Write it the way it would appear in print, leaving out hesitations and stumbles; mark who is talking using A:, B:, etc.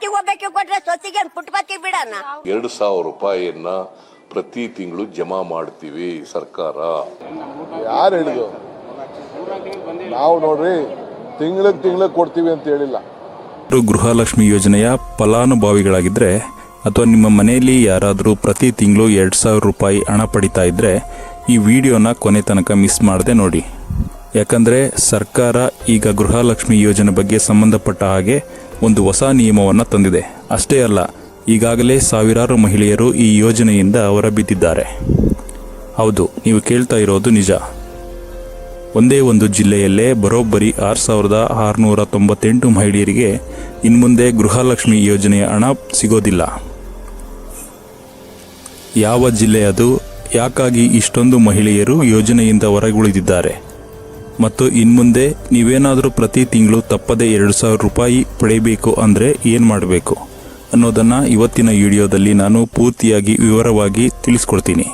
A: ಆಸ್ತಿ ಒಬ್ಬಕ್ಕೆ ಕೊಟ್ರೆ ಸೊಸಿಗೆ ಪುಟ್ಪತ್ತಿ ಬಿಡೋಣ.
B: 2,000 ರೂಪಾಯಿಯನ್ನ ಪ್ರತಿ ತಿಂಗಳು ಜಮಾ ಮಾಡ್ತೀವಿ ಸರ್ಕಾರ.
C: ಯಾರು ಹೇಳಿದ್ರು? ನಾವು ನೋಡ್ರಿ ತಿಂಗಳಿಗೆ ಕೊಡ್ತೀವಿ ಅಂತ ಹೇಳಿಲ್ಲ.
D: ಗೃಹಲಕ್ಷ್ಮಿ ಯೋಜನೆಯ ಫಲಾನುಭವಿಗಳಾಗಿದ್ದರೆ ಅಥವಾ ನಿಮ್ಮ ಮನೆಯಲ್ಲಿ ಯಾರಾದರೂ ಪ್ರತಿ ತಿಂಗಳು 2,000 ರೂಪಾಯಿ ಹಣ ಪಡಿತಾ ಇದ್ದರೆ ಈ ವಿಡಿಯೋನ ಕೊನೆ ತನಕ ಮಿಸ್ ಮಾಡದೆ ನೋಡಿ. ಯಾಕಂದರೆ ಸರ್ಕಾರ ಈಗ ಗೃಹಲಕ್ಷ್ಮಿ ಯೋಜನೆ ಬಗ್ಗೆ ಸಂಬಂಧಪಟ್ಟ ಹಾಗೆ ಒಂದು ಹೊಸ ನಿಯಮವನ್ನು ತಂದಿದೆ. ಅಷ್ಟೇ ಅಲ್ಲ, ಈಗಾಗಲೇ ಸಾವಿರಾರು ಮಹಿಳೆಯರು ಈ ಯೋಜನೆಯಿಂದ ಹೊರಬಿದ್ದಿದ್ದಾರೆ. ಹೌದು, ನೀವು ಕೇಳ್ತಾ ಇರೋದು ನಿಜ. ಒಂದೇ ಒಂದು ಜಿಲ್ಲೆಯಲ್ಲೇ ಬರೋಬ್ಬರಿ 6,698 ಮಹಿಳೆಯರಿಗೆ ಇನ್ಮುಂದೆ ಗೃಹಲಕ್ಷ್ಮಿ ಯೋಜನೆಯ ಹಣ ಸಿಗೋದಿಲ್ಲ. ಯಾವ ಜಿಲ್ಲೆ ಅದು? ಯಾಕಾಗಿ ಇಷ್ಟೊಂದು ಮಹಿಳೆಯರು ಯೋಜನೆಯಿಂದ ಹೊರಗುಳಿದಿದ್ದಾರೆ? ಮತ್ತು ಇನ್ಮುಂದೆ ನೀವೇನಾದರೂ ಪ್ರತಿ ತಿಂಗಳು ತಪ್ಪದೆ 2,000 ರೂಪಾಯಿ ಪಡೆಯಬೇಕು ಅಂದರೆ ಏನು ಮಾಡಬೇಕು ಅನ್ನೋದನ್ನು ಇವತ್ತಿನ ವಿಡಿಯೋದಲ್ಲಿ ನಾನು ಪೂರ್ತಿಯಾಗಿ ವಿವರವಾಗಿ ತಿಳಿಸ್ಕೊಡ್ತೀನಿ.